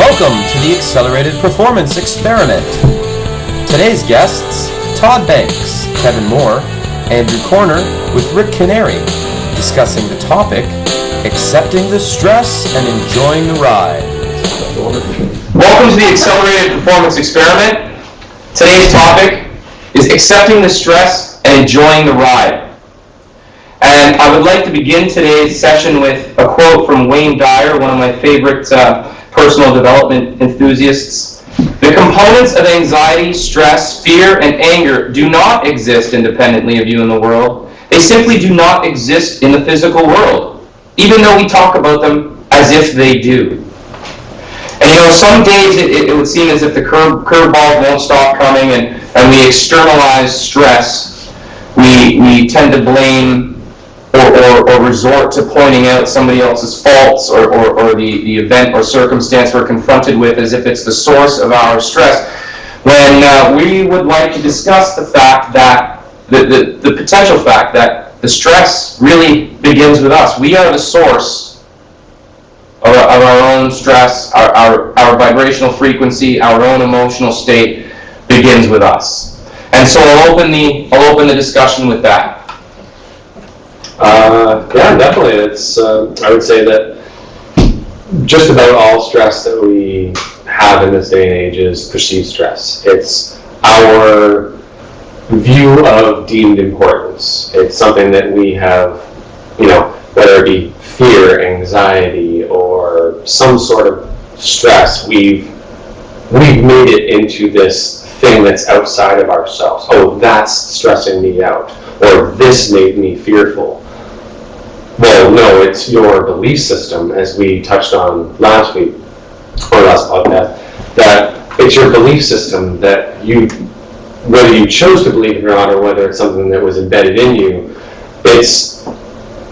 Welcome to the Accelerated Performance Experiment. Today's guests, Todd Banks, Kevin Moore, Andrew Corner with Rick Canary, discussing the topic, accepting the stress and enjoying the ride. Welcome to the Accelerated Performance Experiment. Today's topic is accepting the stress and enjoying the ride. And I would like to begin today's session with a quote from Dyer, one of my favorite personal development enthusiasts. The components of anxiety, stress, fear, and anger do not exist independently of you in the world. They simply do not exist in the physical world, even though we talk about them as if they do. And some days it would seem as if the curveball won't stop coming, and we externalize stress. We tend to blame or resort to pointing out somebody else's faults or the event or circumstance we're confronted with as if it's the source of our stress, when we would like to discuss the fact that the potential fact that the stress really begins with us. We are the source of our own stress. Our vibrational frequency, our own emotional state begins with us. And so I'll open the discussion with that. Yeah, definitely. It's I would say that just about all stress that we have in this day and age is perceived stress. It's our view of deemed importance. It's something that we have, whether it be fear, anxiety, or some sort of stress, we've made it into this thing that's outside of ourselves. Oh, that's stressing me out, or this made me fearful. Well, no, it's your belief system, as we touched on last week, or last podcast, that it's your belief system that whether you chose to believe it or not, or whether it's something that was embedded in you, it's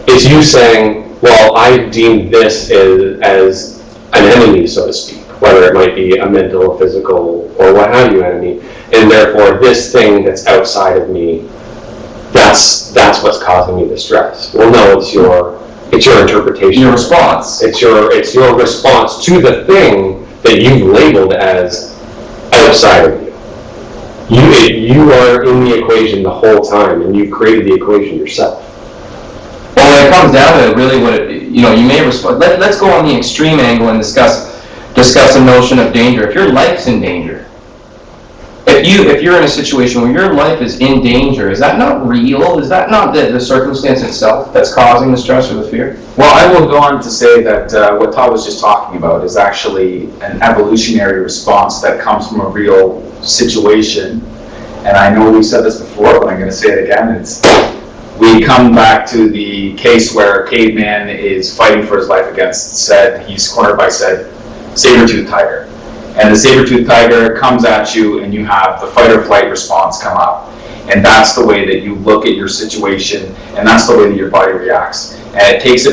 you saying, well, I deem this as an enemy, so to speak, whether it might be a mental, physical, or what have you enemy, and therefore this thing that's outside of me, that's what's causing me the stress. Well, no, it's your interpretation. Your response. It's your response to the thing that you've labeled as outside of you. You are in the equation the whole time, and you've created the equation yourself. Well, when it comes down to it, really, you may respond. Let's go on the extreme angle and discuss the notion of danger. If your life's in danger, if you're in a situation where your life is in danger, is that not real? Is that not the circumstance itself that's causing the stress or the fear? Well, I will go on to say that what Todd was just talking about is actually an evolutionary response that comes from a real situation. And I know we've said this before, but I'm going to say it again. We come back to the case where a caveman is fighting for his life against he's cornered by saber-toothed tiger. And the saber-toothed tiger comes at you, and you have the fight or flight response come up. And that's the way that you look at your situation, and that's the way that your body reacts. And it takes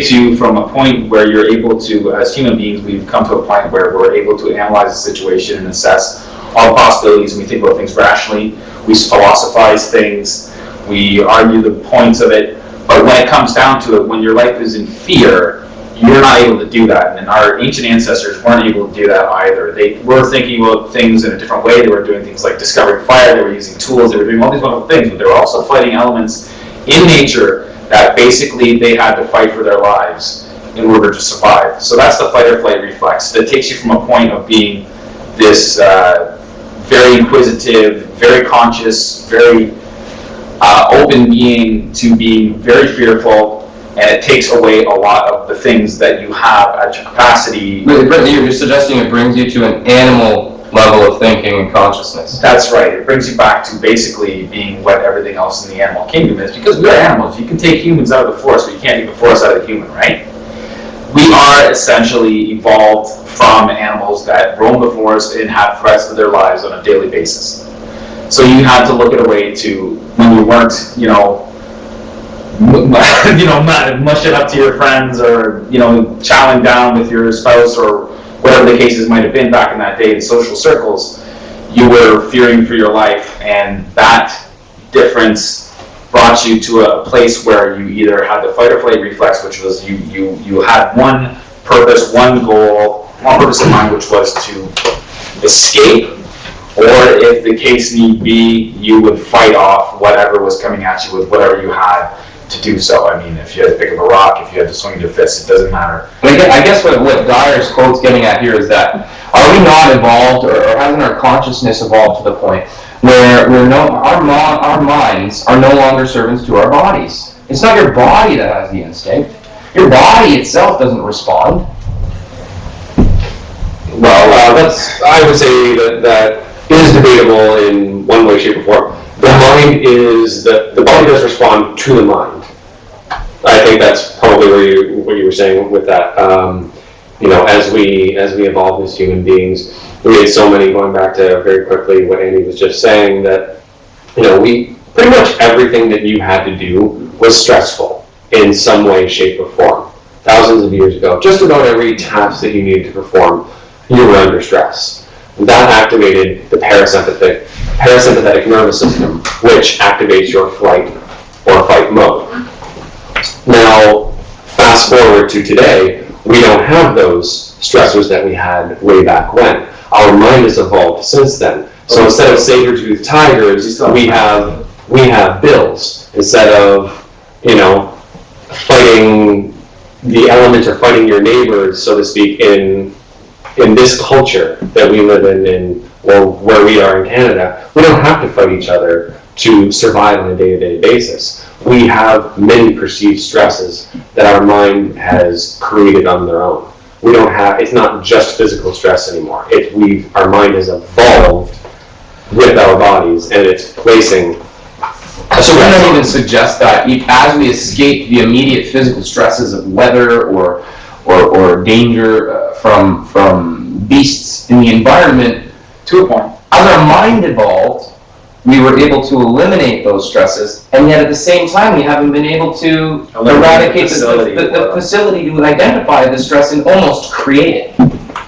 you from a point where you're able to, as human beings, we've come to a point where we're able to analyze the situation and assess all the possibilities, and we think about things rationally. We philosophize things. We argue the points of it. But when it comes down to it, when your life is in fear, you're not able to do that, and our ancient ancestors weren't able to do that either. They were thinking about things in a different way. They were doing things like discovering fire, they were using tools, they were doing all these wonderful things, but they were also fighting elements in nature that basically they had to fight for their lives in order to survive. So that's the fight or flight reflex. That takes you from a point of being this very inquisitive, very conscious, very open being to being very fearful. And it takes away a lot of the things that you have at your capacity. You're suggesting it brings you to an animal level of thinking and consciousness. That's right. It brings you back to basically being what everything else in the animal kingdom is, because we are animals. You can take humans out of the forest, but you can't take the forest out of the human, right? We are essentially evolved from animals that roam the forest and have threats to their lives on a daily basis. So you had to look at a way to, when you weren't, mush it up to your friends, or chowing down with your spouse, or whatever the cases might have been back in that day in social circles, you were fearing for your life, and that difference brought you to a place where you either had the fight or flight reflex, which was you had one purpose, one goal, one purpose in mind, which was to escape, or if the case need be, you would fight off whatever was coming at you with whatever you had to do so. I mean, if you had to pick up a rock, if you had to swing your fist, it doesn't matter. I guess what Dyer's quote's getting at here is that, are we not evolved, or hasn't our consciousness evolved to the point where our minds are no longer servants to our bodies? It's not your body that has the instinct. Your body itself doesn't respond. Well, I would say that is debatable in one way, shape, or form. The mind is, the body does respond to the mind. I think that's probably what you were saying with that. As we evolve as human beings, we had so many, going back to very quickly what Andy was just saying, that, we pretty much everything that you had to do was stressful in some way, shape, or form. Thousands of years ago, just about every task that you needed to perform, you were under stress. That activated the parasympathetic nervous system, which activates your flight or fight mode. Now, fast forward to today, we don't have those stressors that we had way back when. Our mind has evolved since then. So instead of saber-toothed tigers, we have bills. Instead of, fighting the elements or fighting your neighbors, so to speak, in this culture that we live in, or where we are in Canada, we don't have to fight each other to survive on a day-to-day basis. We have many perceived stresses that our mind has created on their own. It's not just physical stress anymore. Our mind has evolved with our bodies, and it's placing. So we don't even suggest that as we escape the immediate physical stresses of weather or danger from beasts in the environment, To a point. as our mind evolved, we were able to eliminate those stresses, and yet at the same time we haven't been able to eradicate the facility to identify the stress and almost create it.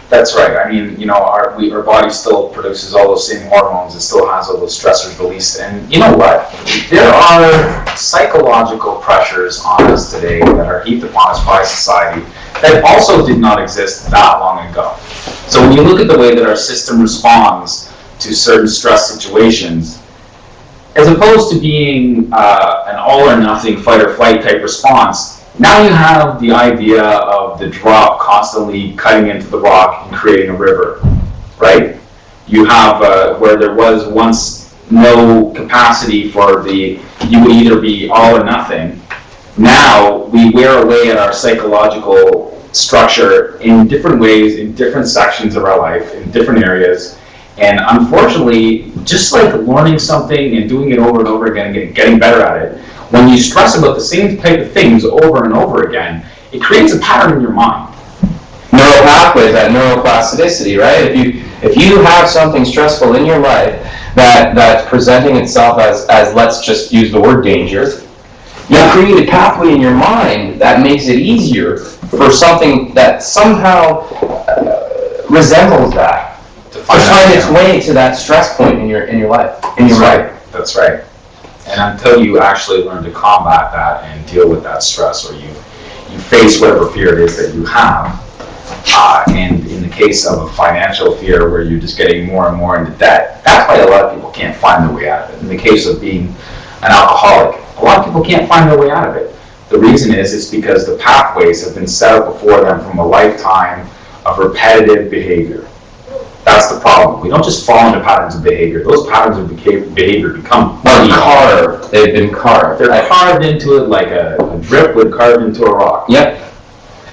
That's right. I mean, our body still produces all those same hormones. It still has all those stressors released. And you know what? There are psychological pressures on us today that are heaped upon us by society that also did not exist that long ago. So when you look at the way that our system responds to certain stress situations, as opposed to being an all or nothing fight or flight type response, now you have the idea of the drop constantly cutting into the rock and creating a river, right? You have where there was once no capacity for you would either be all or nothing. Now we wear away at our psychological structure in different ways, in different sections of our life, in different areas. And unfortunately, just like learning something and doing it over and over again and getting better at it, when you stress about the same type of things over and over again, it creates a pattern in your mind. Neural pathways, that neuroplasticity, right? If you have something stressful in your life that's presenting itself as let's just use the word danger, you create a pathway in your mind that makes it easier for something that somehow resembles that to find its way to that stress point in your life. That's right. And until you actually learn to combat that and deal with that stress, or you face whatever fear it is that you have, and in the case of a financial fear where you're just getting more and more into debt, that's why a lot of people can't find their way out of it. In the case of being an alcoholic, a lot of people can't find their way out of it. The reason is it's because the pathways have been set up before them from a lifetime of repetitive behavior. That's the problem. We don't just fall into patterns of behavior. Those patterns of behavior become carved. They've been carved. They're carved into it like a drip would carve into a rock. Yep.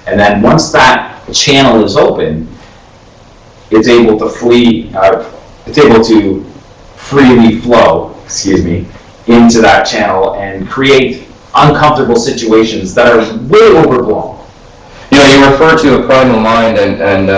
And then once that channel is open, it's able to freely flow, into that channel and create uncomfortable situations that are way overblown. You refer to a primal mind, and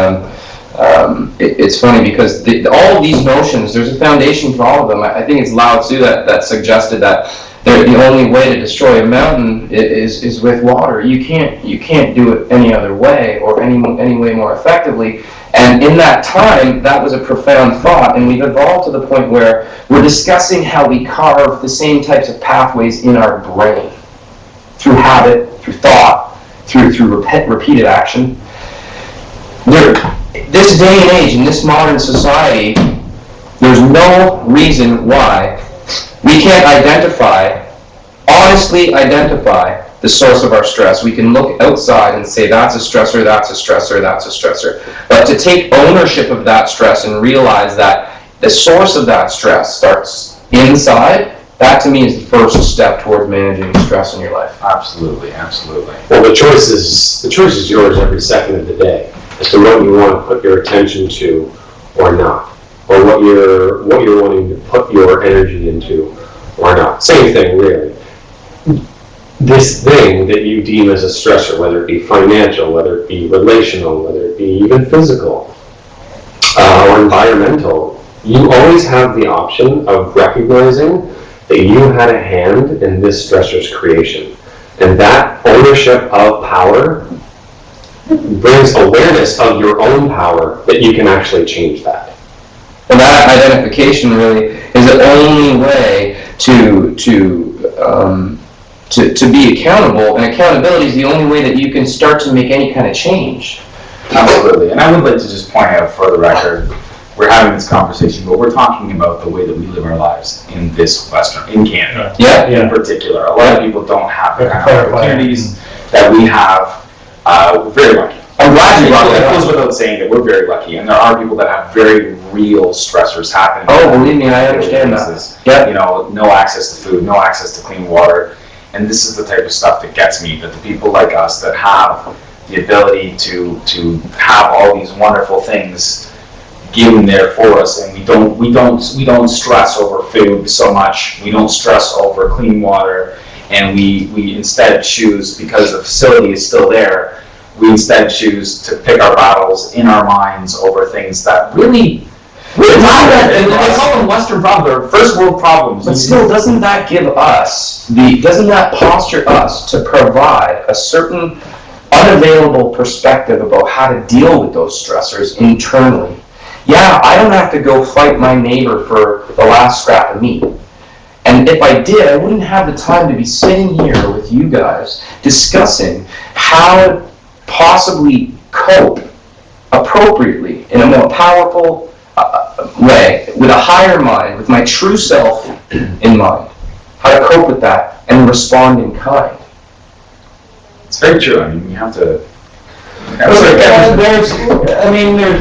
it's funny because all of these notions, there's a foundation for all of them. I think it's Lao Tzu that suggested that the only way to destroy a mountain is with water. You can't do it any other way or any way more effectively. And in that time, that was a profound thought, and we've evolved to the point where we're discussing how we carve the same types of pathways in our brain through habit, through thought, through repeated action. This day and age, in this modern society, there's no reason why we can't honestly identify the source of our stress. We can look outside and say, that's a stressor, that's a stressor, that's a stressor. But to take ownership of that stress and realize that the source of that stress starts inside, that to me is the first step towards managing stress in your life. Absolutely, absolutely. Well, the choice is yours every second of the day as to what you want to put your attention to or not, or what you're wanting to put your energy into or not. Same thing, really. This thing that you deem as a stressor, whether it be financial, whether it be relational, whether it be even physical or environmental, you always have the option of recognizing that you had a hand in this stressor's creation. And that ownership of power brings awareness of your own power that you can actually change that. And that identification really is the only way to be accountable, and accountability is the only way that you can start to make any kind of change. Absolutely. And I would like to just point out for the record, we're having this conversation, but we're talking about the way that we live our lives in Canada. Yeah. In particular. A lot of people don't have the kind of opportunities that we have. We're very lucky. I'm glad you brought that up. It goes without saying that we're very lucky, and there are people that have very real stressors happening. Oh, believe me, I understand that. Yeah. You know, no access to food, no access to clean water. And this is the type of stuff that gets me, that the people like us that have the ability to have all these wonderful things given there for us, and we don't stress over food so much, we don't stress over clean water, and we instead choose, because the facility is still there, we instead choose to pick our battles in our minds over things that really I call them Western problems, or first world problems. But still, doesn't that posture us to provide a certain unavailable perspective about how to deal with those stressors internally? Yeah, I don't have to go fight my neighbor for the last scrap of meat. And if I did, I wouldn't have the time to be sitting here with you guys discussing how to possibly cope appropriately in a more powerful way, with a higher mind, with my true self in mind, how to cope with that and respond in kind. It's very true. I mean, we have to. There's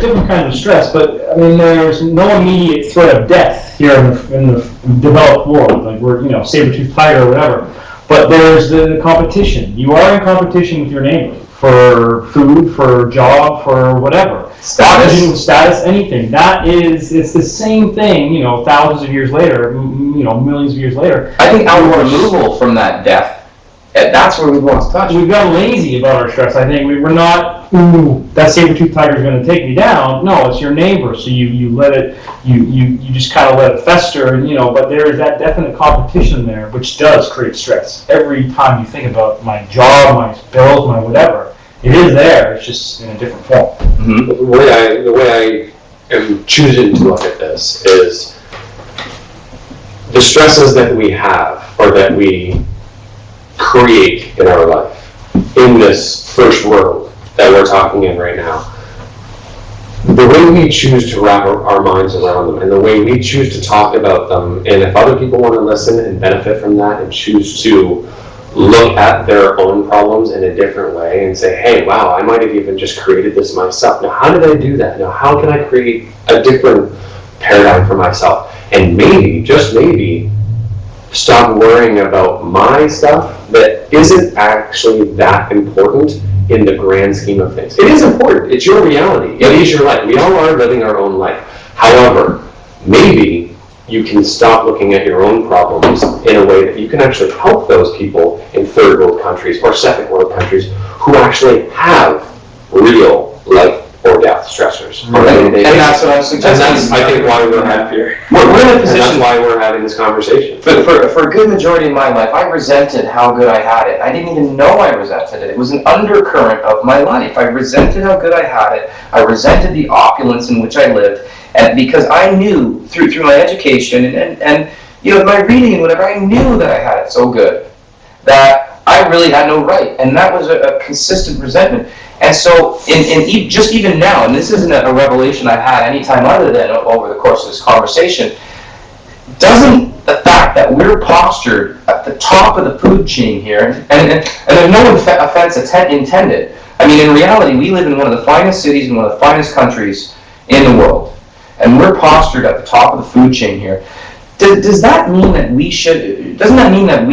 different kinds of stress, but I mean, there's no immediate threat of death here in the developed world. Like we're, saber-toothed tiger or whatever. But there's the competition. You are in competition with your neighbor for food, for job, for whatever. Status, anything. It's the same thing, thousands of years later, millions of years later. I think our removal from that death, that's where we've lost touch. We've gotten lazy about our stress. I think we're not, that saber-toothed tiger is going to take me down. No, it's your neighbor. So you let it, you just kind of let it fester, but there is that definite competition there, which does create stress. Every time you think about my job, my bills, my whatever, it is there. It's just in a different form. Mm-hmm. The way I am choosing to look at this is the stresses that we have, or that we create in our life, in this first world that we're talking in right now. The way we choose to wrap our minds around them, and the way we choose to talk about them, and if other people want to listen and benefit from that and choose to look at their own problems in a different way and say, hey, wow, I might have even just created this myself. Now, how did I do that? Now, how can I create a different paradigm for myself? And maybe, just maybe, stop worrying about my stuff that isn't actually that important in the grand scheme of things. It is important. It's your reality. It is your life. We all are living our own life. However, maybe you can stop looking at your own problems in a way that you can actually help those people in third world countries or second world countries who actually have real life or death stressors. And that's what I'm suggesting. And that's, I think, why we're here. We're in a position. And that's why we're having this conversation. For a good majority of my life, I resented how good I had it. I didn't even know I resented it. It was an undercurrent of my life. I resented how good I had it. I resented the opulence in which I lived. And because I knew through my education and my reading and whatever, I knew that I had it so good that I really had no right, and that was a consistent resentment. And so, just even now, and this isn't a revelation I've had any time other than over the course of this conversation, doesn't the fact that we're postured at the top of the food chain here, and there's no offense intended. I mean, in reality, we live in one of the finest cities and one of the finest countries in the world, and we're postured at the top of the food chain here. Doesn't that mean that we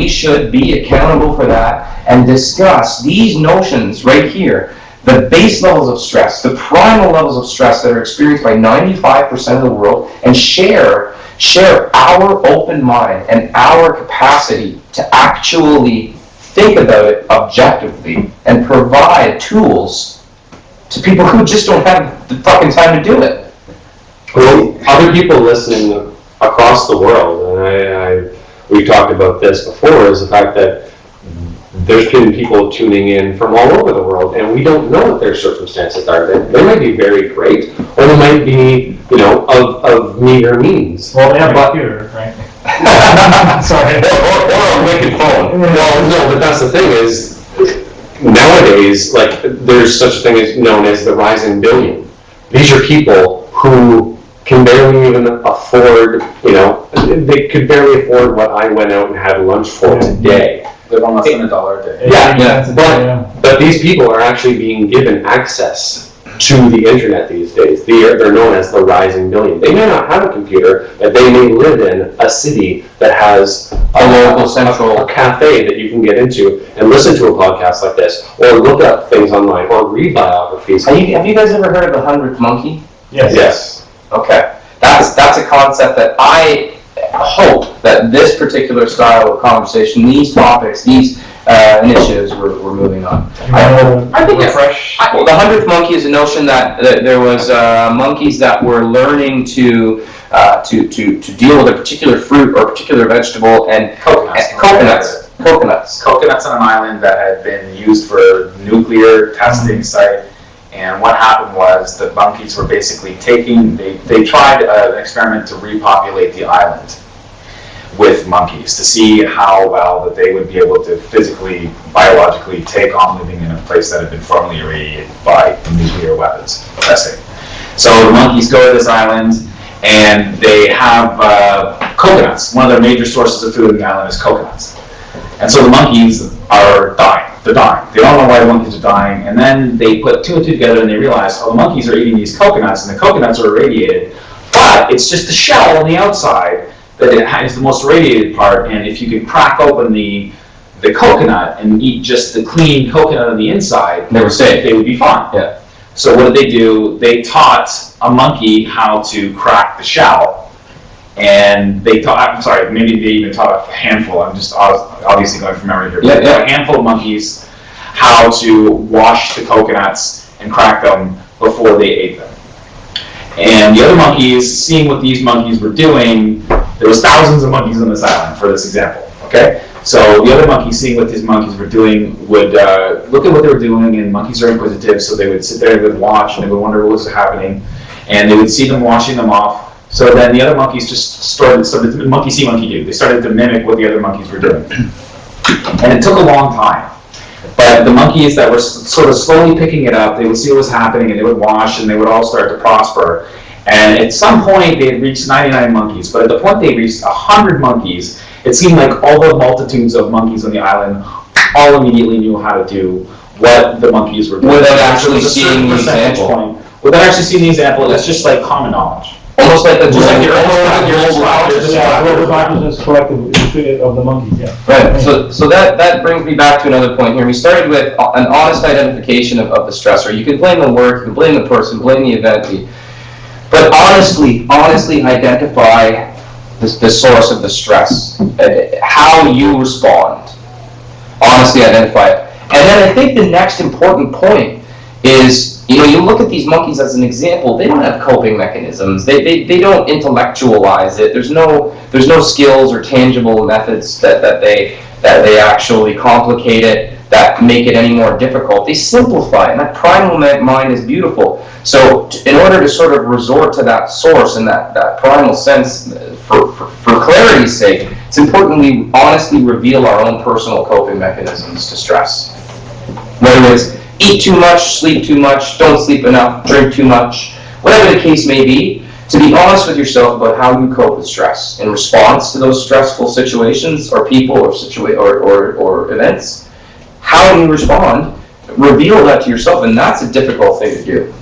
should be accountable for that and discuss these notions right here, the base levels of stress, the primal levels of stress that are experienced by 95% of the world, and share our open mind and our capacity to actually think about it objectively and provide tools to people who just don't have the fucking time to do it? Well, other people listening across the world, and we've talked about this before, is the fact that there's been people tuning in from all over the world, and we don't know what their circumstances are. They might be very great, or they might be, of meager means. Well, they have a computer, right? Sorry. Or a wicked phone. Well, no, but that's the thing is, nowadays, like, there's such a thing as known as the rising billion. These are people who can barely even afford, they could barely afford what I went out and had lunch for today. Live on less than $1 a day. Yeah. But these people are actually being given access to the internet these days. They're known as the rising billion. They may not have a computer, but they may live in a city that has a local central cafe that you can get into and listen to a podcast like this, or look up things online, or read biographies. Have you guys ever heard of the 100th monkey? Yes. Okay. That's a concept that I hope that this particular style of conversation, these topics, these initiatives we're moving on. I think refresh. Well, the 100th monkey is a notion that there was monkeys that were learning to deal with a particular fruit or a particular vegetable, and coconuts. Coconuts on an island that had been used for nuclear testing site. And what happened was the monkeys were basically they tried an experiment to repopulate the island with monkeys to see how well that they would be able to physically, biologically take on living in a place that had been formerly irradiated by nuclear weapons testing. So the monkeys go to this island and they have coconuts. One of their major sources of food on the island is coconuts. And so the monkeys are dying. They're dying. They don't know why the monkeys are dying. And then they put two and two together and they realize, the monkeys are eating these coconuts and the coconuts are irradiated. But it's just the shell on the outside that is the most irradiated part. And if you could crack open the coconut and eat just the clean coconut on the inside, they were safe. They would be fine. Yeah. So what did they do? They taught a monkey how to crack the shell. And maybe they even taught a handful, I'm just obviously going from memory here, but they taught a handful of monkeys how to wash the coconuts and crack them before they ate them. And the other monkeys, seeing what these monkeys were doing, there was thousands of monkeys on this island for this example, okay? So the other monkeys, seeing what these monkeys were doing, would look at what they were doing, and monkeys are inquisitive, so they would sit there and they would watch, and they would wonder what was happening, and they would see them washing them off. So then the other monkeys just started, monkey see, monkey do. They started to mimic what the other monkeys were doing. And it took a long time. But the monkeys that were sort of slowly picking it up, they would see what was happening and they would wash and they would all start to prosper. And at some point they had reached 99 monkeys. But at the point they reached 100 monkeys, it seemed like all the multitudes of monkeys on the island all immediately knew how to do what the monkeys were doing. Without actually seeing the example. Without actually seeing the example, it's just like common knowledge. Almost like your consciousness collective of the monkeys, yeah. Right. So that brings me back to another point here. We started with an honest identification of the stressor. You can blame the word, you can blame the person, blame the event, but honestly identify the source of the stress, how you respond. Honestly identify it. And then I think the next important point is, you look at these monkeys as an example. They don't have coping mechanisms. They don't intellectualize it. There's no skills or tangible methods that they actually complicate it, that make it any more difficult. They simplify it, and that primal mind is beautiful. So in order to sort of resort to that source and that primal sense for clarity's sake, it's important we honestly reveal our own personal coping mechanisms to stress. Whether it's eat too much, sleep too much, don't sleep enough, drink too much, whatever the case may be, to be honest with yourself about how you cope with stress in response to those stressful situations or people or events. How do you respond? Reveal that to yourself, and that's a difficult thing to do.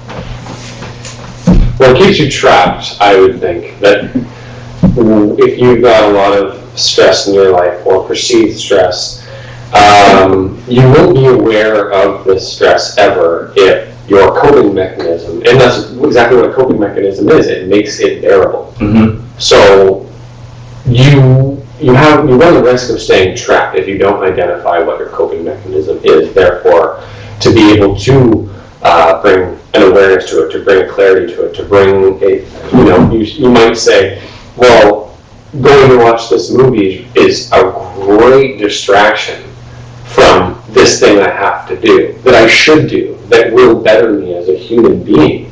Well, it keeps you trapped, I would think, that if you've got a lot of stress in your life, or perceived stress, you won't be aware of this stress ever if your coping mechanism, and that's exactly what a coping mechanism is, it makes it bearable. Mm-hmm. So you run the risk of staying trapped if you don't identify what your coping mechanism is. Therefore, to be able to bring an awareness to it, to bring a clarity to it, to bring a, you might say, well, going to watch this movie is a great distraction from this thing I have to do, that I should do, that will better me as a human being.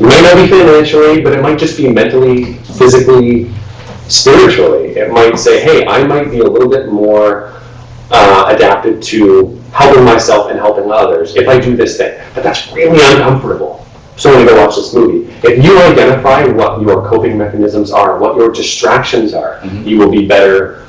It might not be financially, but it might just be mentally, physically, spiritually. It might say, hey, I might be a little bit more adapted to helping myself and helping others if I do this thing. But that's really uncomfortable. So I'm going to go watch this movie. If you identify what your coping mechanisms are, what your distractions are, mm-hmm. you will be better.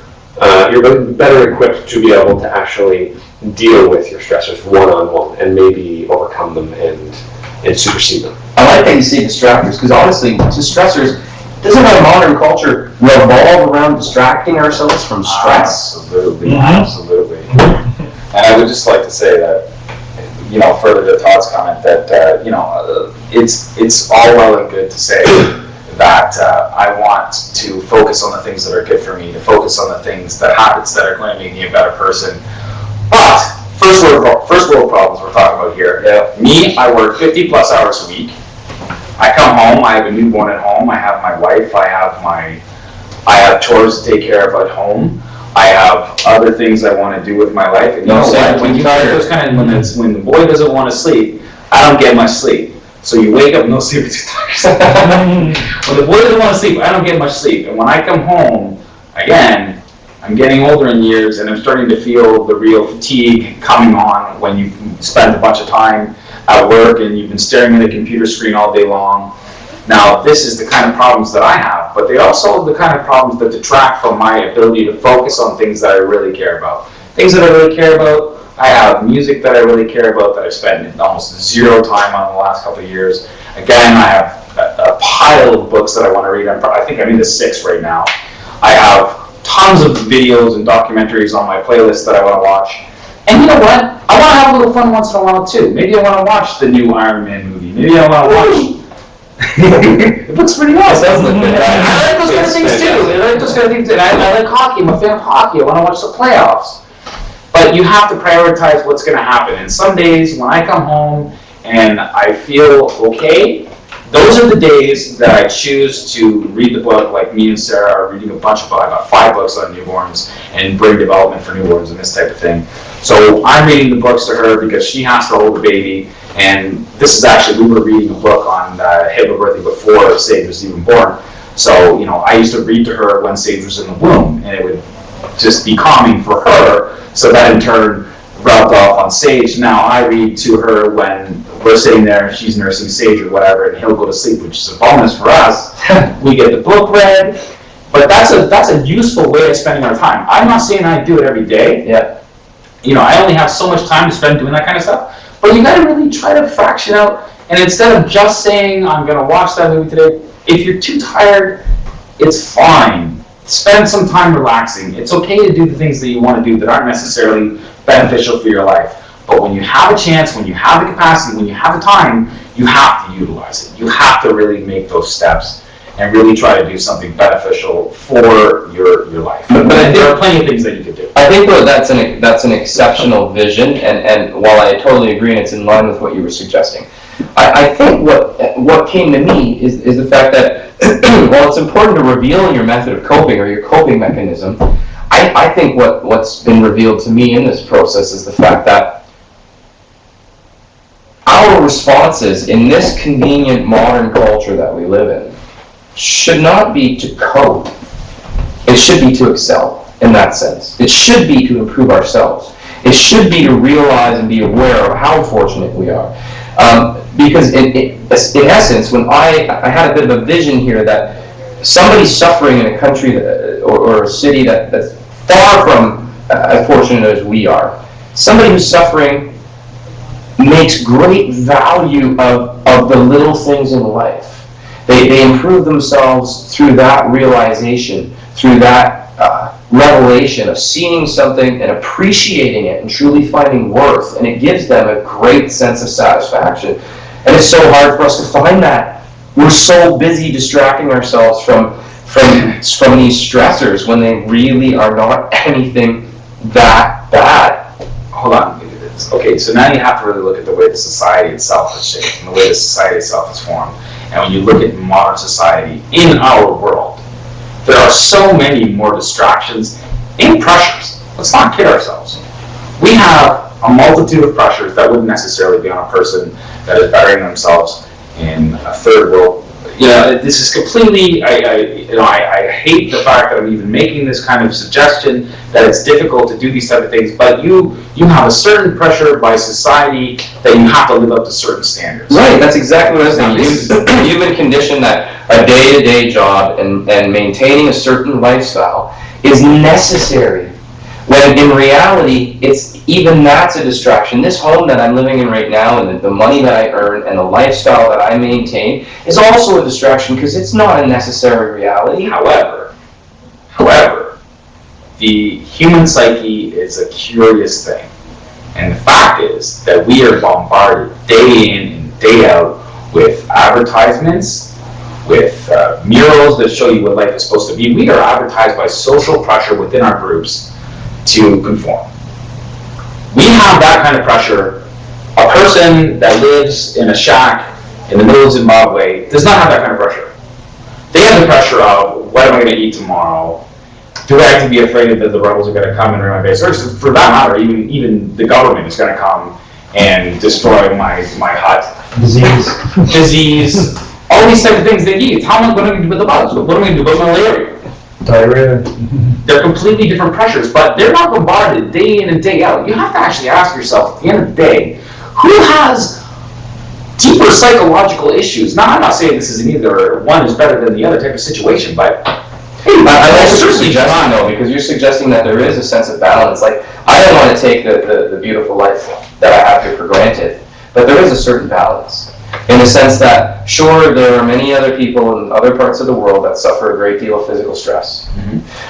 You're better equipped to be able to actually deal with your stressors one-on-one and maybe overcome them and supersede them. I like that you say distractors, because honestly, stressors, doesn't our modern culture revolve around distracting ourselves from stress? Absolutely, absolutely. And I would just like to say that, further to Todd's comment, that, it's all well and good to say that I want to focus on the things that are good for me, to focus on the habits that are going to make me a better person. But first world problems we're talking about here. Yeah. Me, I work 50 plus hours a week. I come home, I have a newborn at home, I have my wife, I have chores to take care of at home. I have other things I want to do with my life. And when the boy doesn't want to sleep, I don't get much sleep. So you wake up, no sleep. When the boy doesn't want to sleep, I don't get much sleep. And when I come home, again, I'm getting older in years, and I'm starting to feel the real fatigue coming on when you spend a bunch of time at work and you've been staring at a computer screen all day long. Now, this is the kind of problems that I have, but they also are the kind of problems that detract from my ability to focus on things that I really care about. Things that I really care about, I have music that I really care about that I've spent almost zero time on the last couple of years. Again, I have a pile of books that I want to read. I think I'm into 6 right now. I have tons of videos and documentaries on my playlist that I want to watch. And you know what? I want to have a little fun once in a while too. Maybe I want to watch the new Iron Man movie. Maybe I want to watch... It looks pretty nice, doesn't it? I like those kind of things too. I like hockey. I'm a fan of hockey. I want to watch the playoffs. But you have to prioritize what's going to happen. And some days when I come home and I feel okay, those are the days that I choose to read the book. Like me and Sarah are reading a bunch of books. I got 5 books on newborns and brain development for newborns and this type of thing. So I'm reading the books to her because she has to hold the baby. And this is actually, we were reading a book on hypnobirthing before Sage was even born. So, I used to read to her when Sage was in the womb, and it would just be calming for her. So that in turn rubbed off on Sage. Now I read to her when we're sitting there and she's nursing Sage or whatever, and he'll go to sleep, which is a bonus for us. We get the book read, but that's a useful way of spending our time. I'm not saying I do it every day. Yeah. I only have so much time to spend doing that kind of stuff. But you got to really try to fraction out, and instead of just saying, I'm going to watch that movie today, if you're too tired, it's fine. Spend some time relaxing. It's okay to do the things that you want to do that aren't necessarily beneficial for your life. But when you have a chance, when you have the capacity, when you have the time, you have to utilize it. You have to really make those steps and really try to do something beneficial for your life. But there are plenty of things that you could do. I think though that's an exceptional vision, and while I totally agree and it's in line with what you were suggesting, I think what came to me is the fact that while it's important to reveal your method of coping or your coping mechanism, I think what's been revealed to me in this process is the fact that our responses in this convenient modern culture that we live in should not be to cope. It should be to excel in that sense. It should be to improve ourselves. It should be to realize and be aware of how fortunate we are. Because in essence, when I had a bit of a vision here that somebody suffering in a country that, or a city that's far from as fortunate as we are, somebody who's suffering makes great value of the little things in life. They improve themselves through that realization, through that revelation of seeing something and appreciating it and truly finding worth, and it gives them a great sense of satisfaction. And it's so hard for us to find that. We're so busy distracting ourselves from these stressors when they really are not anything that bad. Hold on. Okay, so now you have to really look at the way the society itself is shaped and the way the society itself is formed. And when you look at modern society in our world, there are so many more distractions and pressures. Let's not kid ourselves. We have a multitude of pressures that wouldn't necessarily be on a person that is bettering themselves in a third world. You know, this is completely, I hate the fact that I'm even making this kind of suggestion that it's difficult to do these type of things, but you have a certain pressure by society that you have to live up to certain standards. Right, that's exactly what I was thinking. You've been conditioned that a day-to-day job and maintaining a certain lifestyle is necessary, when in reality, that's a distraction. This home that I'm living in right now and the money that I earn and the lifestyle that I maintain is also a distraction because it's not a necessary reality. However, the human psyche is a curious thing. And the fact is that we are bombarded day in and day out with advertisements, with murals that show you what life is supposed to be. We are advertised by social pressure within our groups to conform. We have that kind of pressure. A person that lives in a shack in the middle of Zimbabwe does not have that kind of pressure. They have the pressure of, what am I going to eat tomorrow? Do I have to be afraid that the rebels are going to come and ruin my base? Or for that matter, even the government is going to come and destroy my hut. Disease. All these type of things they eat. How am I going to do with the bugs? What am I going to do with malaria? Dyer. They're completely different pressures, but they're not bombarded day in and day out. You have to actually ask yourself at the end of the day, who has deeper psychological issues? Now, I'm not saying this is either one is better than the other type of situation, but hey, I also suggest, though, because you're suggesting that there is a sense of balance. Like, I don't want to take the beautiful life that I have here for granted, but there is a certain balance. In the sense that, sure, there are many other people in other parts of the world that suffer a great deal of physical stress.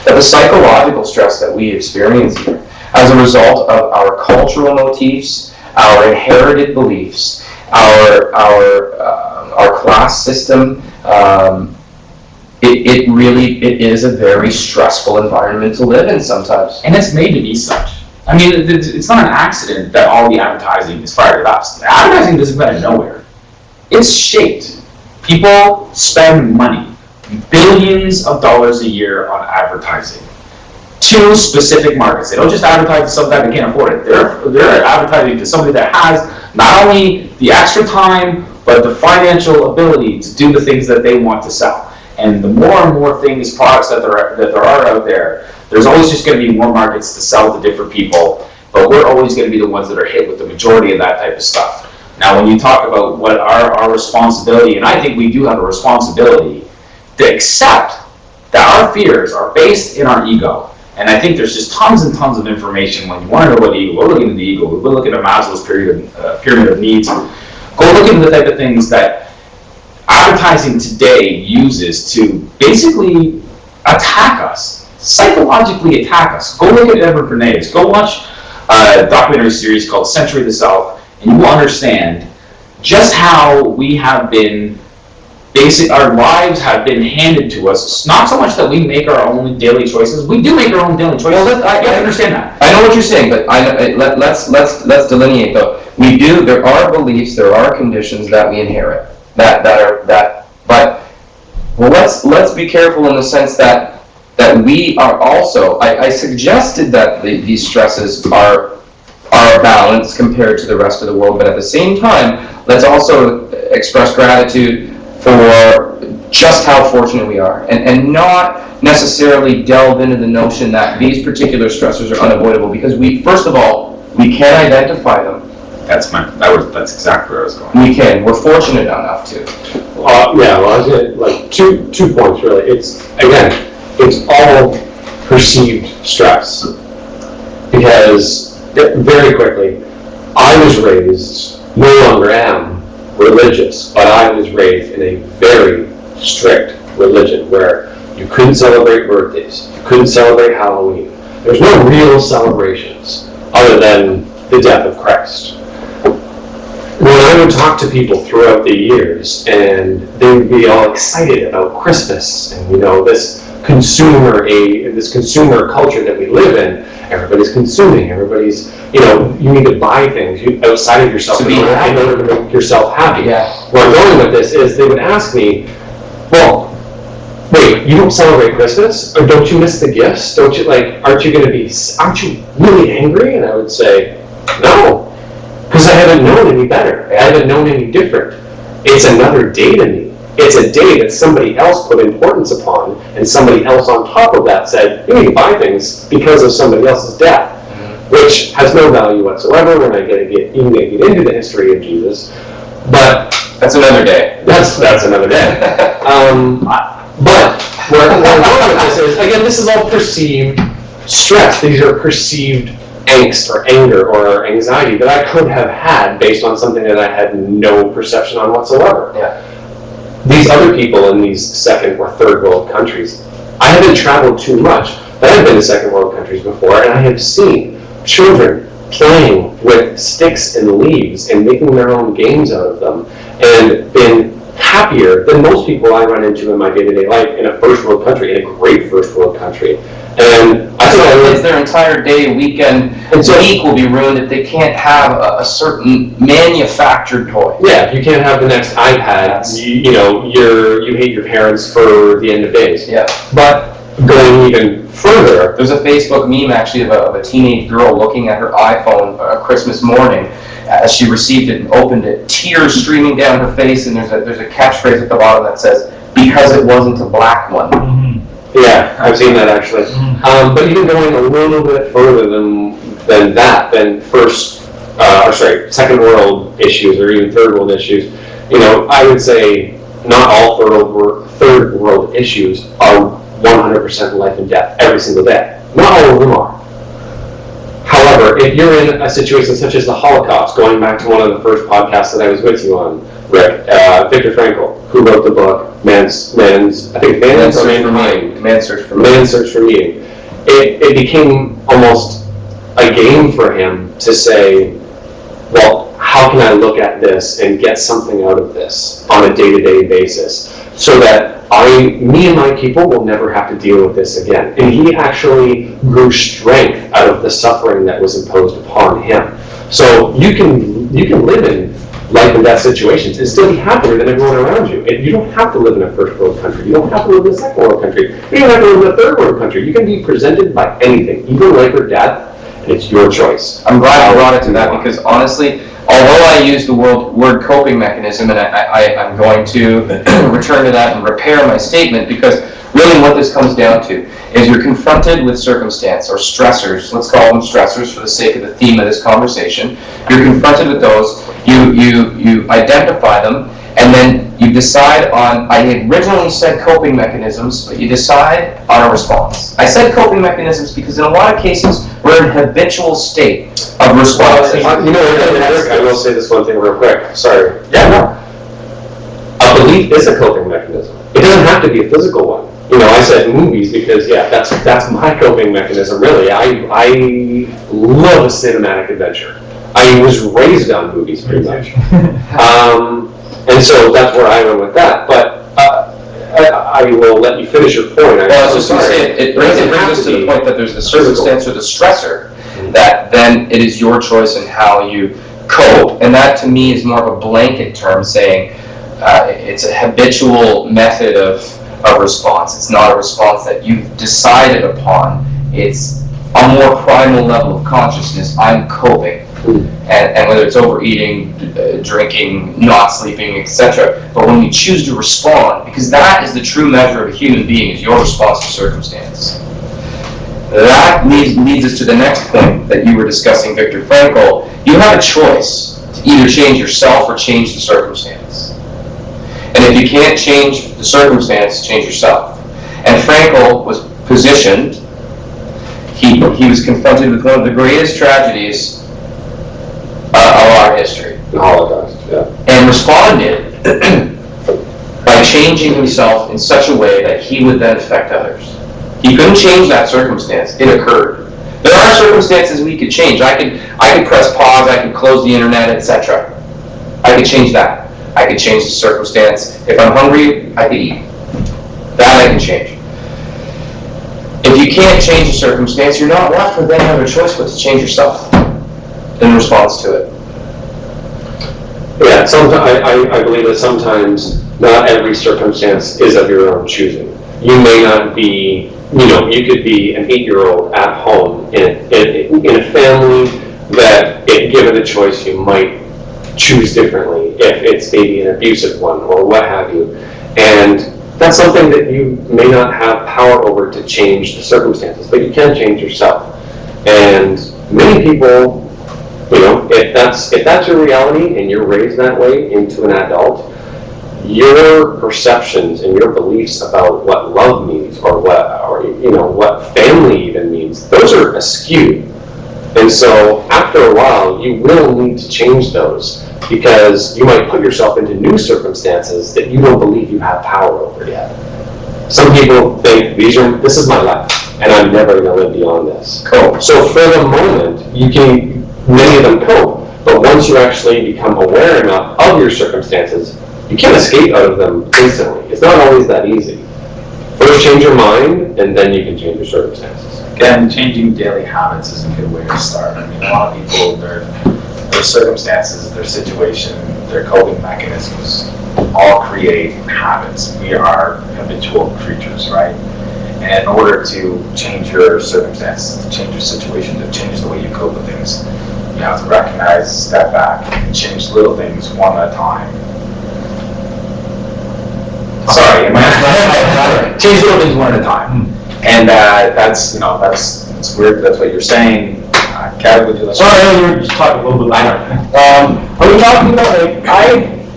But the psychological stress that we experience here, as a result of our cultural motifs, our inherited beliefs, our class system, it is a very stressful environment to live in sometimes. And it's made to be such. I mean, it's not an accident that all the advertising is fired at us. Advertising doesn't come out of nowhere. It's shaped. People spend money, billions of dollars a year on advertising to specific markets. They don't just advertise to somebody that can't afford it. They're advertising to somebody that has not only the extra time, but the financial ability to do the things that they want to sell. And the more and more things, products that there are out there, there's always just going to be more markets to sell to different people, but we're always going to be the ones that are hit with the majority of that type of stuff. Now, when you talk about what our responsibility, and I think we do have a responsibility to accept that our fears are based in our ego. And I think there's just tons and tons of information. When you want to know about ego, we'll look into the ego. We'll look at Maslow's pyramid of needs. Go look into the type of things that advertising today uses to basically attack us, psychologically attack us. Go look at Edward Bernays. Go watch a documentary series called Century of the Self, and you will understand just how we have been our lives have been handed to us. Not so much that we make our own daily choices. We do make our own daily choices. Well, I understand that. I know what you're saying, but let's delineate though. We do. There are beliefs. There are conditions that we inherit. But let's be careful in the sense that we are also. I suggested that these stresses are balanced compared to the rest of the world, but at the same time, let's also express gratitude for just how fortunate we are, and not necessarily delve into the notion that these particular stressors are unavoidable, because first of all, we can identify them. That's exactly where I was going. We can. We're fortunate enough to. Yeah, well, I was gonna, like, two points, really. It's all perceived stress. Because, very quickly, I was raised, no longer am religious, but I was raised in a very strict religion where you couldn't celebrate birthdays, you couldn't celebrate Halloween. There's no real celebrations other than the death of Christ. When I would talk to people throughout the years, and they would be all excited about Christmas and this consumer culture that we live in, everybody's consuming, everybody's you need to buy things outside of yourself in order to make yourself happy. Yeah. Where I'm going with this is they would ask me, well, wait, you don't celebrate Christmas? Or don't you miss the gifts? Don't you aren't you really angry? And I would say, no. Because I haven't known any better. I haven't known any different. It's another day to me. It's a day that somebody else put importance upon, and somebody else on top of that said, you need to buy things because of somebody else's death, which has no value whatsoever. We're not going to get into the history of Jesus, but That's another day. That's another day. But where I'm going with this is, again, this is all perceived stress. These are perceived angst or anger or anxiety that I could have had based on something that I had no perception on whatsoever. Yeah. These other people in these second or third world countries, I haven't traveled too much, but I've been to second world countries before, and I have seen children playing with sticks and leaves and making their own games out of them, and been happier than most people I run into in my day-to-day life in a first world country, in a great first world country. And I think their entire day, weekend, and week will be ruined if they can't have a certain manufactured toy. Yeah, if you can't have the next iPad, you hate your parents for the end of days. Yeah. But going even further, there's a Facebook meme actually of a teenage girl looking at her iPhone Christmas morning as she received it and opened it, tears streaming down her face, and there's a catchphrase at the bottom that says, "Because it wasn't a black one." Mm-hmm. Yeah, I've seen that actually. But even going a little bit further than that, than second world issues or even third world issues, I would say not all third world issues are 100% life and death every single day. Not all of them are. However, if you're in a situation such as the Holocaust, going back to one of the first podcasts that I was with you on, Rick, Viktor Frankl, who wrote the book Man's Search for Meaning. It became almost a game for him to say, well, how can I look at this and get something out of this on a day-to-day basis so that me and my people will never have to deal with this again. And he actually grew strength out of the suffering that was imposed upon him. So you can live in life and death situations and still be happier than everyone around you. And you don't have to live in a first world country. You don't have to live in a second world country. You don't have to live in a third world country. You can be presented by anything, even life or death, and it's your choice. I'm glad you brought it to that, because honestly, although I use the word coping mechanism, and I'm going to return to that and repair my statement, because really what this comes down to is you're confronted with circumstance, or stressors, let's call them stressors for the sake of the theme of this conversation. You're confronted with those, you identify them, and then you decide on, I had originally said coping mechanisms, but you decide on a response. I said coping mechanisms because in a lot of cases, we're in a habitual state of response. I will say this one thing real quick. Sorry. Yeah, no. A belief is a coping mechanism. It doesn't have to be a physical one. I said movies because, that's my coping mechanism, really. I love a cinematic adventure. I was raised on movies, pretty much. And so that's where I went with that. But I will let you finish your point. Well, I was just going to say, it brings us to the point that there's the circumstance or the stressor, that then it is your choice in how you cope. And that, to me, is more of a blanket term saying it's a habitual method of response. It's not a response that you've decided upon. It's a more primal level of consciousness. I'm coping. And whether it's overeating, drinking, not sleeping, etc. But when you choose to respond, because that is the true measure of a human being, is your response to circumstance. That leads us to the next point that you were discussing, Viktor Frankl. You have a choice to either change yourself or change the circumstance. And if you can't change the circumstance, change yourself. And Frankl was positioned, he was confronted with one of the greatest tragedies of our history. The Holocaust, yeah. And responded by changing himself in such a way that he would then affect others. He couldn't change that circumstance. It occurred. There are circumstances we could change. I could press pause, I could close the internet, etc. I could change that. I could change the circumstance. If I'm hungry, I could eat. That I can change. If you can't change the circumstance, you're not left with any other choice but to change yourself in response to it. Yeah, I believe that sometimes not every circumstance is of your own choosing. You may not be, you could be an 8-year-old at home in a family that, if given a choice, you might choose differently if it's maybe an abusive one or what have you. And that's something that you may not have power over to change the circumstances, but you can change yourself. And many people, if that's your reality and you're raised that way into an adult, your perceptions and your beliefs about what love means or what family even means, those are askew. And so after a while, you will need to change those, because you might put yourself into new circumstances that you don't believe you have power over yet. Some people think, this is my life, and I'm never going to live beyond this. Cool. So for the moment, many of them cope, but once you actually become aware enough of your circumstances, you can't escape out of them instantly. It's not always that easy. First change your mind, and then you can change your circumstances. Again, changing daily habits is a good way to start. I mean, a lot of people, their circumstances, their situation, their coping mechanisms all create habits. We are habitual creatures, right? And in order to change your circumstances, to change your situation, to change the way you cope with things, you have to recognize, step back, and change little things one at a time. Sorry, change little things one at a time. And that's weird. That's what you're saying. Kevin, would you like? Sorry, you were just talking a little bit louder. Are we talking about? I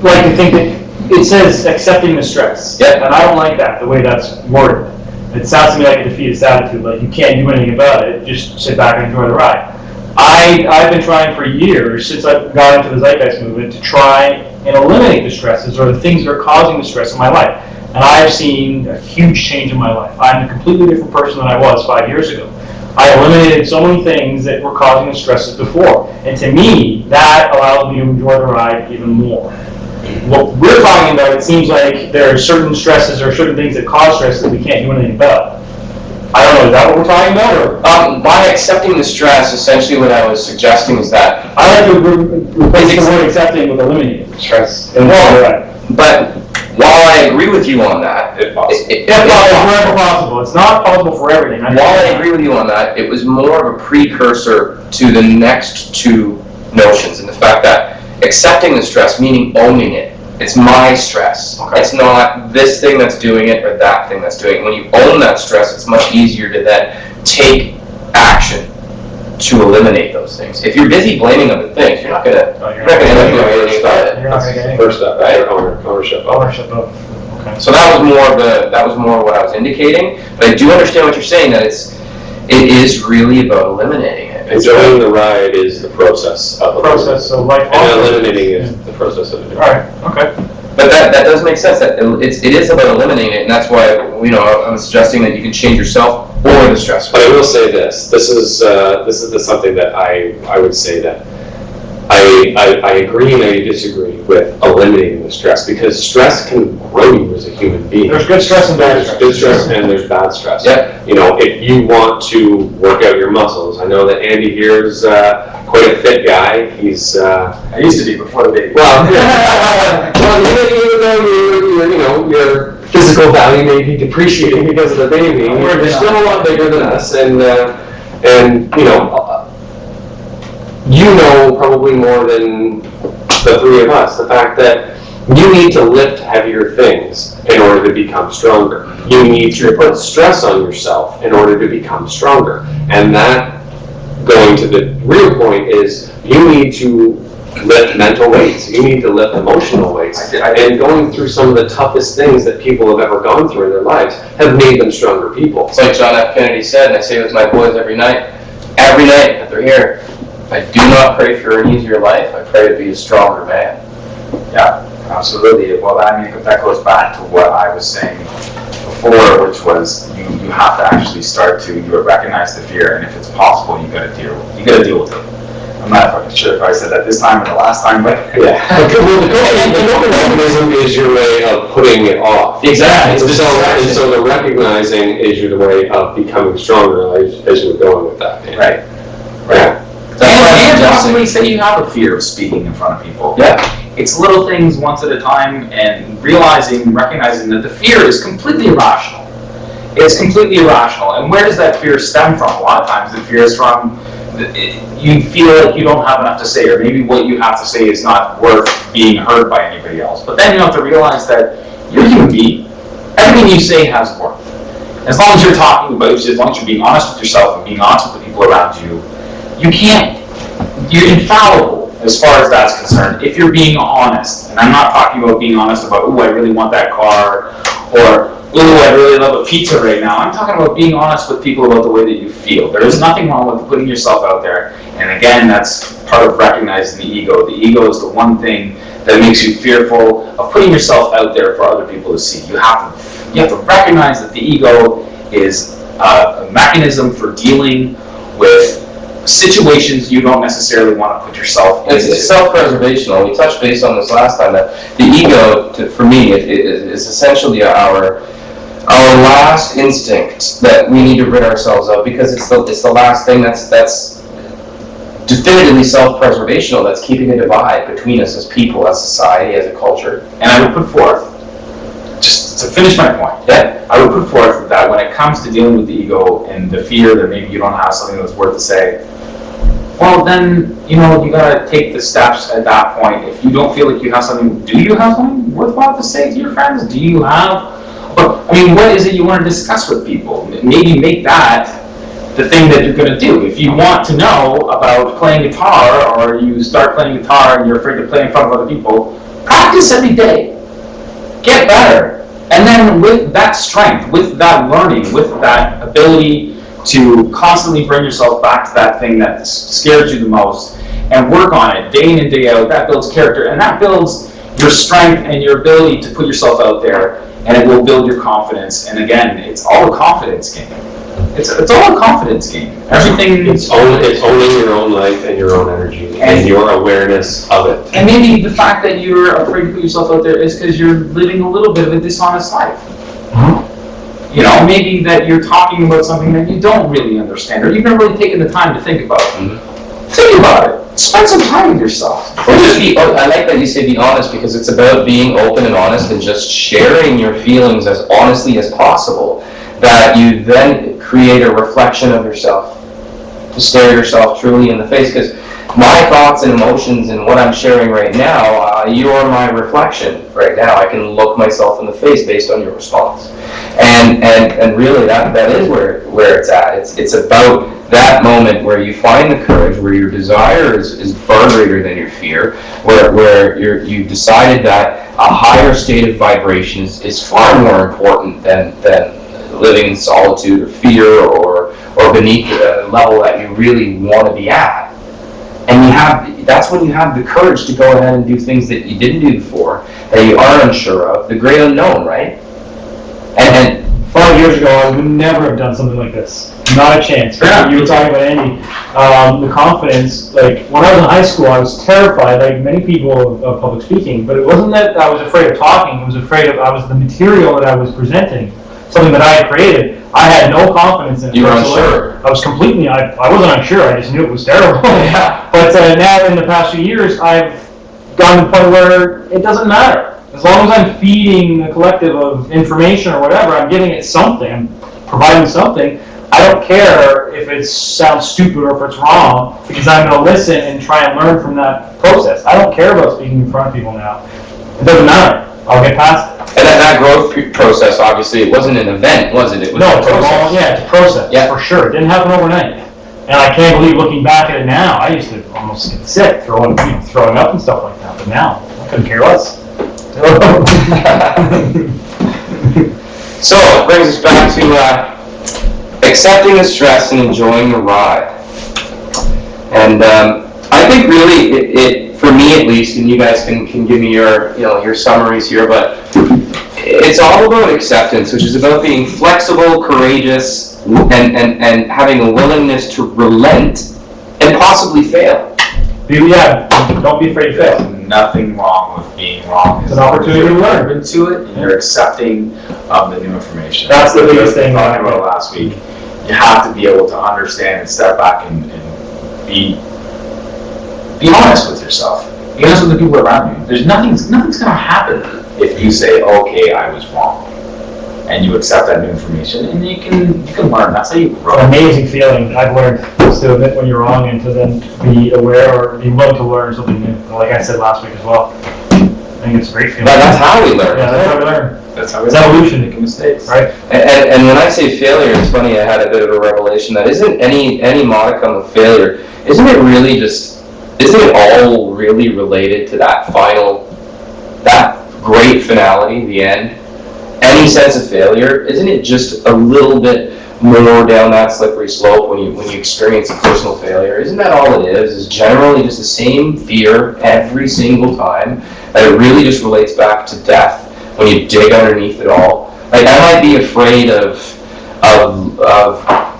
like to think that it says accepting the stress. Yeah. And I don't like that, the way that's worded. It sounds to me like a defeatist attitude, like you can't do anything about it. Just sit back and enjoy the ride. I've been trying for years, since I've got into the Zeitgeist movement, to try and eliminate the stresses or the things that are causing the stress in my life. And I've seen a huge change in my life. I'm a completely different person than I was 5 years ago. I eliminated so many things that were causing the stresses before. And to me, that allows me to enjoy the ride even more. What we're talking about, it seems like there are certain stresses or certain things that cause stress that we can't do anything about. I don't know, is that what we're talking about? Or? By accepting the stress, essentially what I was suggesting is that I like to replace the word accepting with eliminating stress. But while I agree with you on that, if wherever possible, it's not possible for everything. While I agree with you on that, it was more of a precursor to the next two notions, and the fact that accepting the stress, meaning owning it. It's my stress. Okay. It's not this thing that's doing it or that thing that's doing it. When you own that stress, it's much easier to then take action to eliminate those things. If you're busy blaming other things, you're not going to end up doing anything about it. You're not going to get First step, right? Ownership. Okay. So that was more what I was indicating. But I do understand what you're saying, that it is really about eliminating it. Enjoying the ride is the process of So life. And eliminating is the process of it. All right. Okay. But that does make sense. That it is about eliminating it, and that's why I'm suggesting that you can change yourself or the stressor. But I will say this. This is something that I would say that I agree and I disagree with eliminating the stress, because stress can grow you as a human being. There's good stress and bad stress. There's good stress and there's bad stress. Yeah. If you want to work out your muscles, I know that Andy here is quite a fit guy. He's I used to be before the baby. well, even though your physical value may be depreciating because of the baby, you're still a lot bigger than us, and you know probably more than the three of us, the fact that you need to lift heavier things in order to become stronger. You need to put stress on yourself in order to become stronger. And that, going to the real point, is you need to lift mental weights. You need to lift emotional weights. And going through some of the toughest things that people have ever gone through in their lives have made them stronger people. It's like John F. Kennedy said, and I say it with my boys every night that they're here. I do not pray for an easier life. I pray to be a stronger man. Yeah, absolutely. Well, I mean, that goes back to what I was saying before, which was you have to actually start to recognize the fear, and if it's possible, you got to deal with it. I'm not fucking sure if I said that this time or the last time, but yeah. The coping mechanism is your way of putting it off. Exactly. And so the recognizing is the way of becoming stronger, as you were going with that. Man. Right. Yeah. And possibly say you have a fear of speaking in front of people. Yeah. It's little things once at a time, and recognizing that the fear is completely irrational. It's completely irrational. And where does that fear stem from? A lot of times the fear is from you feel like you don't have enough to say, or maybe what you have to say is not worth being heard by anybody else. But then you have to realize that you're a human being. Everything you say has worth. As long as you're talking about it, as long as you're being honest with yourself and being honest with the people around you, you're infallible as far as that's concerned, if you're being honest. And I'm not talking about being honest about, ooh, I really want that car, or ooh, I really love a pizza right now. I'm talking about being honest with people about the way that you feel. There is nothing wrong with putting yourself out there. And again, that's part of recognizing the ego. The ego is the one thing that makes you fearful of putting yourself out there for other people to see. You have to recognize that the ego is a mechanism for dealing with situations you don't necessarily want to put yourself into. It's self-preservational. We touched base on this last time, that the ego, for me, is essentially our last instinct that we need to rid ourselves of, because it's the last thing that's definitively self-preservational, that's keeping a divide between us as people, as society, as a culture. And I would put forth, just to finish my point, I would put forth that when it comes to dealing with the ego and the fear that maybe you don't have something that's worth to say, well then, you gotta take the steps at that point. If you don't feel like you have something, do you have something worthwhile to say to your friends? Do you have, what is it you want to discuss with people? Maybe make that the thing that you're going to do. If you want to know about playing guitar, or you start playing guitar and you're afraid to play in front of other people, practice every day. Get better. And then with that strength, with that learning, with that ability to constantly bring yourself back to that thing that scares you the most, and work on it day in and day out, that builds character, and that builds your strength and your ability to put yourself out there, and it will build your confidence. And again, it's all a confidence game. It's all a confidence game. Everything. It's owning your own life and your own energy and your awareness of it. And maybe the fact that you're afraid to put yourself out there is because you're living a little bit of a dishonest life. Mm-hmm. Maybe that you're talking about something that you don't really understand, or you've never really taken the time to think about. Mm-hmm. Think about it. Spend some time with yourself. I like that you say be honest, because it's about being open and honest and just sharing your feelings as honestly as possible, that you then create a reflection of yourself, to stare yourself truly in the face. Because my thoughts and emotions and what I'm sharing right now, you're my reflection right now. I can look myself in the face based on your response. And really that is where it's at. It's about that moment where you find the courage, where your desire is far greater than your fear, where you've decided that a higher state of vibration is far more important than living in solitude or fear or beneath the level that you really want to be at. And that's when you have the courage to go ahead and do things that you didn't do before, that you are unsure of, the great unknown, right? And 5 years ago, I would never have done something like this. Not a chance. Yeah. You were talking about Andy. The confidence, like when I was in high school, I was terrified, like many people, of public speaking. But it wasn't that I was afraid of talking. I was afraid of the material that I was presenting, something that I had created. I had no confidence in it. You were unsure. I was completely, I wasn't unsure, I just knew it was terrible. Yeah. But now in the past few years, I've gotten to the point where it doesn't matter. As long as I'm feeding the collective of information or whatever, I'm giving it something, I'm providing something, I I don't care if it sounds stupid or if it's wrong, because I'm going to listen and try and learn from that process. I don't care about speaking in front of people now. It doesn't matter. I'll get past it. And that growth process, obviously, it wasn't an event, was it? It was No, a process. it's a process, Yeah. for sure. It didn't happen overnight. And I can't believe, looking back at it now, I used to almost get sick throwing up and stuff like that. But now, I couldn't care less. So it brings us back to accepting the stress and enjoying the ride. And I think really, it for me at least, and you guys can give me your summaries here, but it's all about acceptance, which is about being flexible, courageous, and having a willingness to relent and possibly fail. Don't be afraid to fail. There's nothing wrong with being wrong. It's an opportunity to learn. Open to it, and you're accepting of the new information. That's the biggest thing. Talking about last week. You have to be able to understand and step back and be honest with yourself. Be honest with the people around you. There's nothing's going to happen if you say, "Okay, I was wrong," and you accept that new information, and you can learn. That's how you grow. It's an amazing feeling. I've learned to admit when you're wrong and to then be aware or be willing to learn something new. Like I said last week as well. I think it's a great feeling. But that's how we learn. Yeah, that's how we learn. That's how It's evolution. making mistakes, Right? And when I say failure, it's funny, I had a bit of a revelation that isn't any modicum of failure, isn't it all really related to that great finality, the end? Any sense of failure, isn't it just a little bit more down that slippery slope when you experience a personal failure? Isn't that all it is generally just the same fear every single time, that it really just relates back to death when you dig underneath it all? Like, I might be afraid of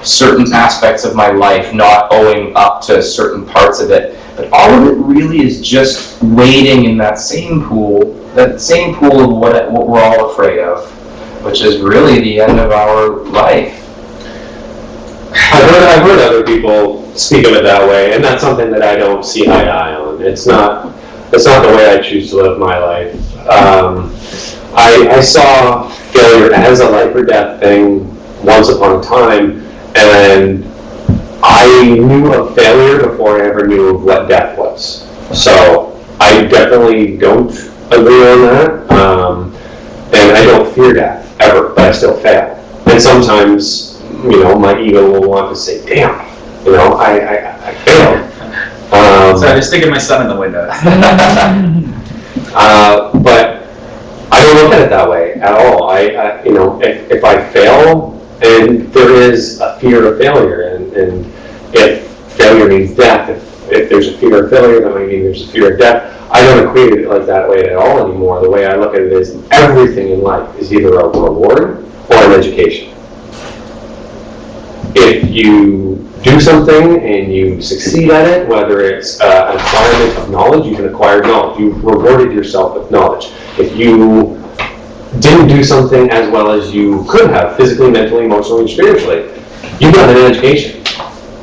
certain aspects of my life not owing up to certain parts of it, but all of it really is just wading in that same pool of what we're all afraid of, which is really the end of our life. I've heard other people speak of it that way, and that's something that I don't see eye to eye on. It's not the way I choose to live my life. I saw failure as a life or death thing once upon a time, and I knew of failure before I ever knew of what death was. So I definitely don't agree on that, and I don't fear death ever, but I still fail. And sometimes, my ego will want to say, "Damn, I failed." So I just thinking my son in the window. But I don't look at it that way at all. If I fail, and there is a fear of failure, and if failure means death, if there's a fear of failure, then maybe there's a fear of death. I don't equate it like that way at all anymore. The way I look at it is everything in life is either a reward or an education. If you do something and you succeed at it, whether it's an acquirement of knowledge, you can acquire knowledge. You've rewarded yourself with knowledge. If you didn't do something as well as you could have, physically, mentally, emotionally, and spiritually, you got an education.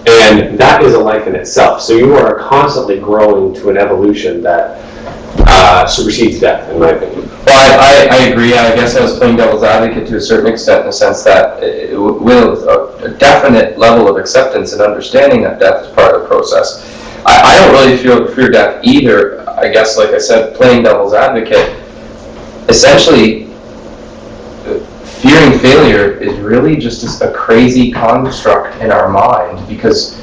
And that is a life in itself. So you are constantly growing to an evolution that supersedes death, in my opinion. Well, I agree. I guess I was playing devil's advocate to a certain extent, in the sense that with a definite level of acceptance and understanding that death is part of the process, I don't really fear death either. I guess, like I said, playing devil's advocate, essentially, fearing failure is really just a crazy construct in our mind, because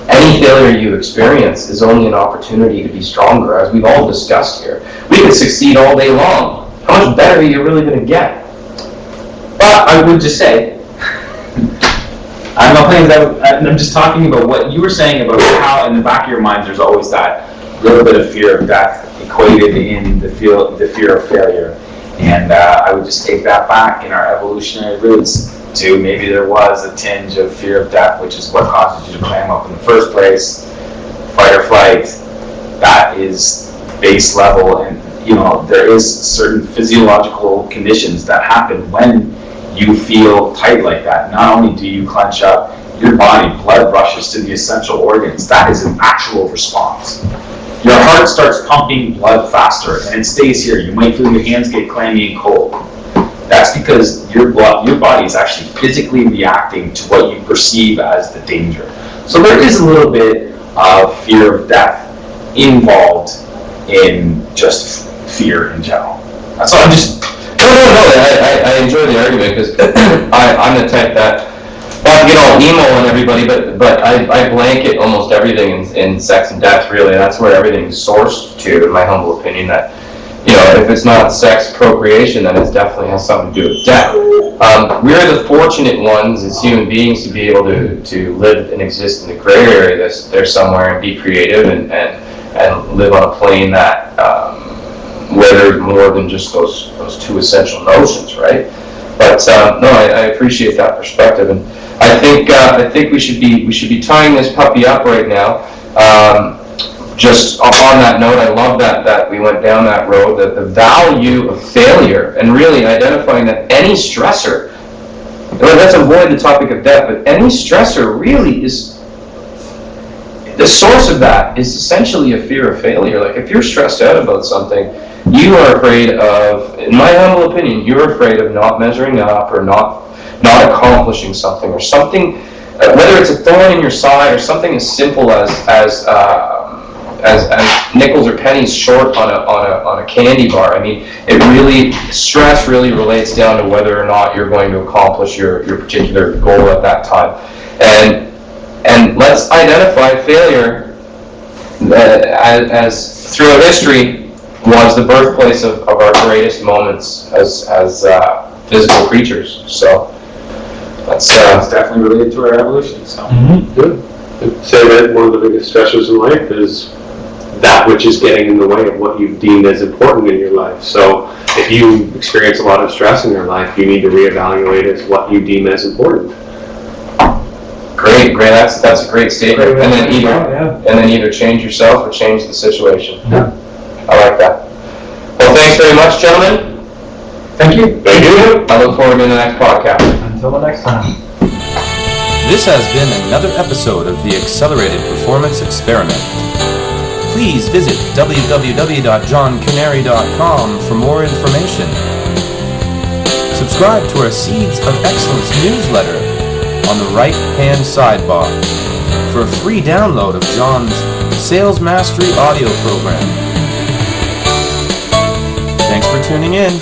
any failure you experience is only an opportunity to be stronger, as we've all discussed here. We could succeed all day long. How much better are you really going to get? But I would just say, I'm not playing that. I'm just talking about what you were saying about how, in the back of your mind, there's always that little bit of fear of death equated in the fear of failure. And I would just take that back in our evolutionary roots to maybe there was a tinge of fear of death, which is what causes you to clam up in the first place. Fight or flight, that is base level, and there is certain physiological conditions that happen when you feel tight like that. Not only do you clench up, your body, blood rushes to the essential organs. That is an actual response. Your heart starts pumping blood faster, and it stays here. You might feel your hands get clammy and cold. That's because your body is actually physically reacting to what you perceive as the danger. So there is a little bit of fear of death involved in just fear in general. So I'm just... No, I enjoy the argument because I'm the type that, well, you know, emo and everybody, but I blanket almost everything in sex and death, really. That's where everything's sourced to, in my humble opinion, that, you know, if it's not sex procreation, then it definitely has something to do with death. We're the fortunate ones as human beings to be able to live and exist in the gray area there somewhere and be creative and live on a plane that where there's more than just those two essential notions, right? But no, I appreciate that perspective, and I think we should be tying this puppy up right now. Just on that note, I love that we went down that road, that the value of failure, and really identifying that any stressor, well, let's avoid the topic of death, but any stressor really is, the source of that is essentially a fear of failure. Like if you're stressed out about something, you are afraid of, in my humble opinion, you're afraid of not measuring up or not accomplishing something, or something, whether it's a thorn in your side or something as simple as nickels or pennies short on a candy bar. I mean, stress really relates down to whether or not you're going to accomplish your particular goal at that time. And let's identify failure as throughout history was the birthplace of our greatest moments as physical creatures. So that's definitely related to our evolution. So Good. I'd say that one of the biggest stressors in life is that which is getting in the way of what you deem as important in your life. So if you experience a lot of stress in your life, you need to reevaluate as what you deem as important. Great. That's a great statement. And then either change yourself or change the situation. Yeah. I like that. Well, thanks very much, gentlemen. Thank you. Thank you. I look forward to the next podcast. Until the next time. This has been another episode of the Accelerated Performance Experiment. Please visit www.johncanary.com for more information. Subscribe to our Seeds of Excellence newsletter on the right-hand sidebar for a free download of John's Sales Mastery audio program. Thanks for tuning in.